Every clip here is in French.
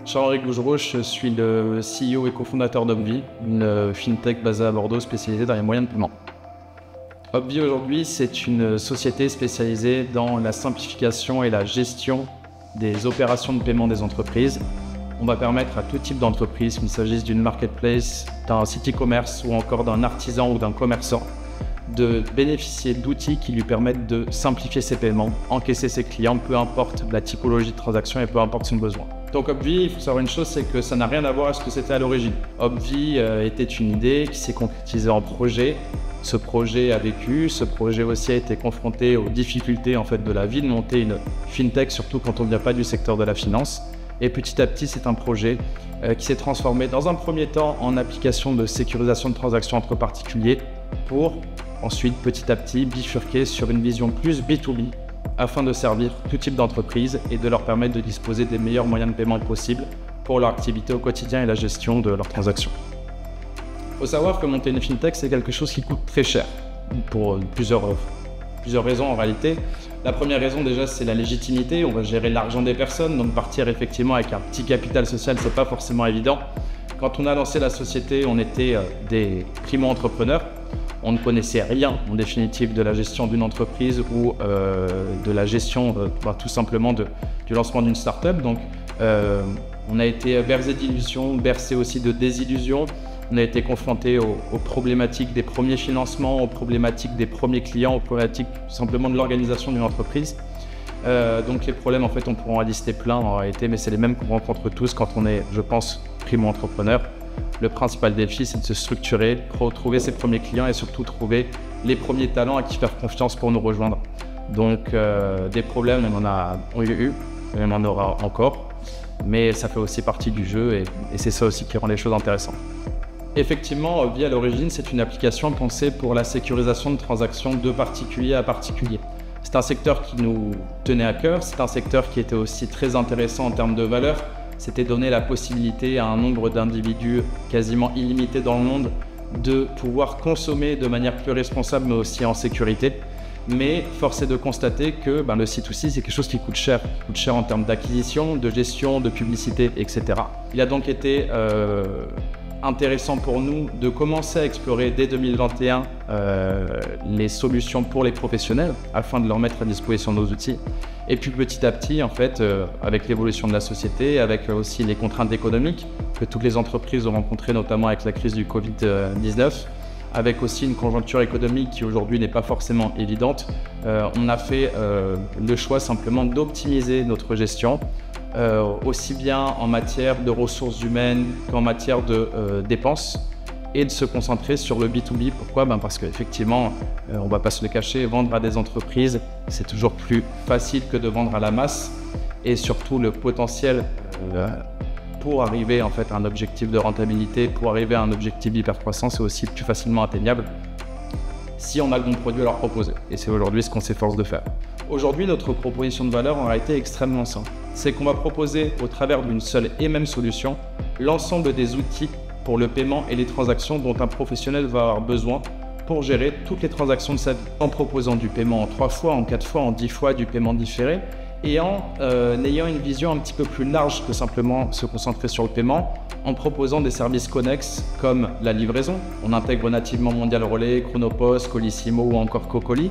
Jean-Henri Gougereau, je suis le CEO et cofondateur d'Opvi, une fintech basée à Bordeaux spécialisée dans les moyens de paiement. Opvi aujourd'hui, c'est une société spécialisée dans la simplification et la gestion des opérations de paiement des entreprises. On va permettre à tout type d'entreprise, qu'il s'agisse d'une marketplace, d'un site e-commerce ou encore d'un artisan ou d'un commerçant, de bénéficier d'outils qui lui permettent de simplifier ses paiements, encaisser ses clients, peu importe la typologie de transaction et peu importe son besoin. Donc Opvi, il faut savoir une chose, c'est que ça n'a rien à voir avec ce que c'était à l'origine. Opvi était une idée qui s'est concrétisée en projet. Ce projet a vécu, ce projet aussi a été confronté aux difficultés de la vie de monter une fintech, surtout quand on ne vient pas du secteur de la finance. Et petit à petit, c'est un projet qui s'est transformé dans un premier temps en application de sécurisation de transactions entre particuliers pour ensuite, petit à petit, bifurquer sur une vision plus B2B afin de servir tout type d'entreprise et de leur permettre de disposer des meilleurs moyens de paiement possibles pour leur activité au quotidien et la gestion de leurs transactions. Il faut savoir que monter une fintech, c'est quelque chose qui coûte très cher pour plusieurs raisons en réalité. La première raison déjà, c'est la légitimité. On va gérer l'argent des personnes, donc partir effectivement avec un petit capital social, c'est pas forcément évident. Quand on a lancé la société, on était des primo-entrepreneurs. On ne connaissait rien en définitive de la gestion d'une entreprise ou de la gestion tout simplement du lancement d'une start-up. Donc on a été bercé d'illusions, bercé aussi de désillusions. On a été confronté aux problématiques des premiers financements, aux problématiques des premiers clients, aux problématiques simplement de l'organisation d'une entreprise. Donc les problèmes, on pourra en lister plein en réalité, mais c'est les mêmes qu'on rencontre tous quand on est, je pense, primo-entrepreneur. Le principal défi, c'est de se structurer, trouver ses premiers clients et surtout trouver les premiers talents à qui faire confiance pour nous rejoindre. Donc des problèmes, on en a eu, et on en aura encore, mais ça fait aussi partie du jeu et c'est ça aussi qui rend les choses intéressantes. Effectivement, Opvi à l'origine, c'est une application pensée pour la sécurisation de transactions de particulier à particulier. C'est un secteur qui nous tenait à cœur, c'est un secteur qui était aussi très intéressant en termes de valeur. C'était donner la possibilité à un nombre d'individus quasiment illimité dans le monde de pouvoir consommer de manière plus responsable mais aussi en sécurité. Mais force est de constater que le C2C, c'est quelque chose qui coûte cher. Il coûte cher en termes d'acquisition, de gestion, de publicité, etc. Il a donc été intéressant pour nous de commencer à explorer dès 2021 les solutions pour les professionnels afin de leur mettre à disposition nos outils. Et puis petit à petit, avec l'évolution de la société, avec aussi les contraintes économiques que toutes les entreprises ont rencontrées, notamment avec la crise du Covid-19, avec aussi une conjoncture économique qui aujourd'hui n'est pas forcément évidente, on a fait le choix simplement d'optimiser notre gestion, aussi bien en matière de ressources humaines qu'en matière de dépenses, et de se concentrer sur le B2B. Pourquoi ? Parce qu'effectivement, on ne va pas se le cacher, vendre à des entreprises, c'est toujours plus facile que de vendre à la masse, et surtout le potentiel pour arriver à un objectif de rentabilité, pour arriver à un objectif d'hypercroissance, est aussi plus facilement atteignable si on a le bon produit à leur proposer. Et c'est aujourd'hui ce qu'on s'efforce de faire. Aujourd'hui, notre proposition de valeur en réalité est extrêmement simple. C'est qu'on va proposer au travers d'une seule et même solution l'ensemble des outils pour le paiement et les transactions dont un professionnel va avoir besoin pour gérer toutes les transactions de sa vie, en proposant du paiement en 3 fois, en 4 fois, en 10 fois, du paiement différé, et en ayant une vision un petit peu plus large que simplement se concentrer sur le paiement, en proposant des services connexes comme la livraison. On intègre nativement Mondial Relay, Chronopost, Colissimo ou encore Cocoli.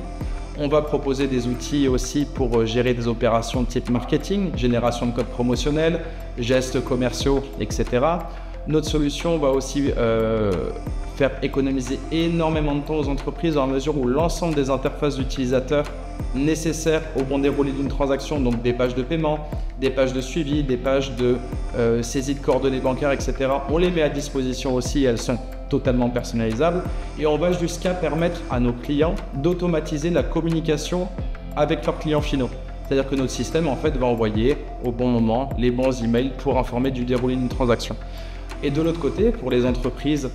On va proposer des outils aussi pour gérer des opérations de type marketing, génération de codes promotionnels, gestes commerciaux, etc. Notre solution va aussi faire économiser énormément de temps aux entreprises dans la mesure où l'ensemble des interfaces d'utilisateurs nécessaires au bon déroulé d'une transaction, donc des pages de paiement, des pages de suivi, des pages de saisie de coordonnées bancaires, etc. On les met à disposition aussi, elles sont totalement personnalisables et on va jusqu'à permettre à nos clients d'automatiser la communication avec leurs clients finaux. C'est-à-dire que notre système va envoyer au bon moment les bons emails pour informer du déroulé d'une transaction. Et de l'autre côté, pour les entreprises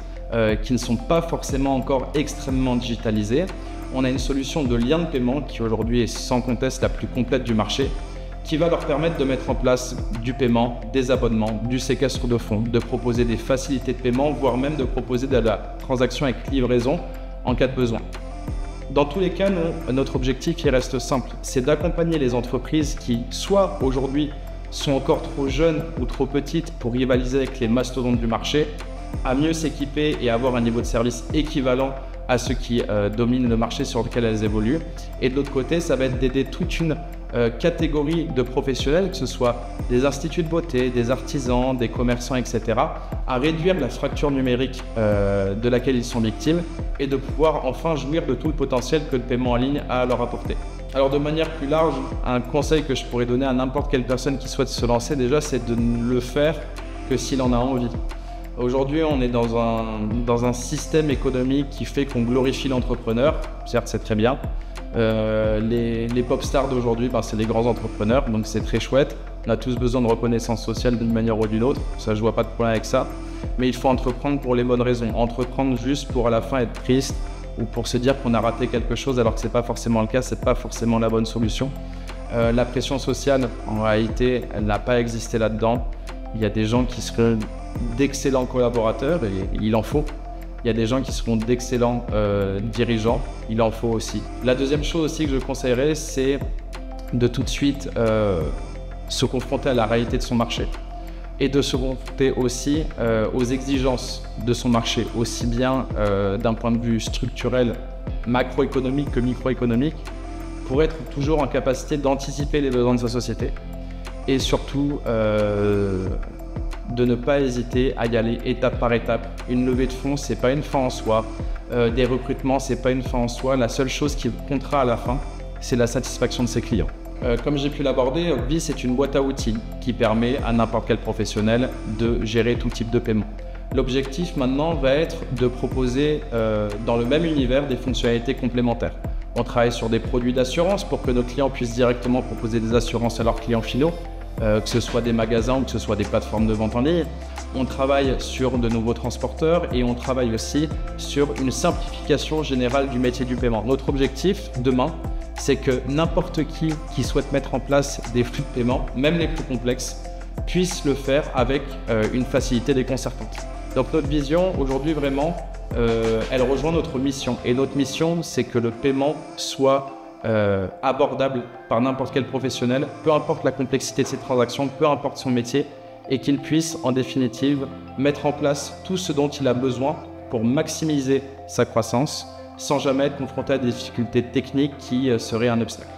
qui ne sont pas forcément encore extrêmement digitalisées, on a une solution de lien de paiement qui aujourd'hui est sans conteste la plus complète du marché, qui va leur permettre de mettre en place du paiement, des abonnements, du séquestre de fonds, de proposer des facilités de paiement, voire même de proposer de la transaction avec livraison en cas de besoin. Dans tous les cas, notre objectif il reste simple, c'est d'accompagner les entreprises qui soit aujourd'hui sont encore trop jeunes ou trop petites pour rivaliser avec les mastodontes du marché, à mieux s'équiper et avoir un niveau de service équivalent à ceux qui dominent le marché sur lequel elles évoluent. Et de l'autre côté, ça va être d'aider toute une catégorie de professionnels, que ce soit des instituts de beauté, des artisans, des commerçants, etc., à réduire la fracture numérique de laquelle ils sont victimes et de pouvoir enfin jouir de tout le potentiel que le paiement en ligne a à leur apporter. Alors de manière plus large, un conseil que je pourrais donner à n'importe quelle personne qui souhaite se lancer déjà, c'est de ne le faire que s'il en a envie. Aujourd'hui, on est dans un système économique qui fait qu'on glorifie l'entrepreneur. Certes, c'est très bien. Les pop stars d'aujourd'hui, c'est les grands entrepreneurs, donc c'est très chouette. On a tous besoin de reconnaissance sociale d'une manière ou d'une autre. Ça, je vois pas de problème avec ça. Mais il faut entreprendre pour les bonnes raisons. Entreprendre juste pour à la fin être triste ou pour se dire qu'on a raté quelque chose alors que c'est pas forcément le cas, c'est pas forcément la bonne solution. La pression sociale, en réalité, elle n'a pas existé là-dedans. Il y a des gens qui seraient d'excellents collaborateurs et il en faut. Il y a des gens qui seront d'excellents dirigeants, il en faut aussi. La deuxième chose aussi que je conseillerais, c'est de tout de suite se confronter à la réalité de son marché et de se confronter aussi aux exigences de son marché, aussi bien d'un point de vue structurel, macroéconomique que microéconomique, pour être toujours en capacité d'anticiper les besoins de sa société et surtout de ne pas hésiter à y aller étape par étape. Une levée de fonds, c'est pas une fin en soi. Des recrutements, c'est pas une fin en soi. La seule chose qui comptera à la fin, c'est la satisfaction de ses clients. Comme j'ai pu l'aborder, Opvi, c'est une boîte à outils qui permet à n'importe quel professionnel de gérer tout type de paiement. L'objectif maintenant va être de proposer dans le même univers des fonctionnalités complémentaires. On travaille sur des produits d'assurance pour que nos clients puissent directement proposer des assurances à leurs clients finaux. Que ce soit des magasins ou que ce soit des plateformes de vente en ligne. On travaille sur de nouveaux transporteurs et on travaille aussi sur une simplification générale du métier du paiement. Notre objectif demain, c'est que n'importe qui souhaite mettre en place des flux de paiement, même les plus complexes, puisse le faire avec une facilité déconcertante. Donc notre vision aujourd'hui vraiment, elle rejoint notre mission. Et notre mission, c'est que le paiement soit abordable par n'importe quel professionnel, peu importe la complexité de ses transactions, peu importe son métier, et qu'il puisse en définitive mettre en place tout ce dont il a besoin pour maximiser sa croissance sans jamais être confronté à des difficultés techniques qui seraient un obstacle.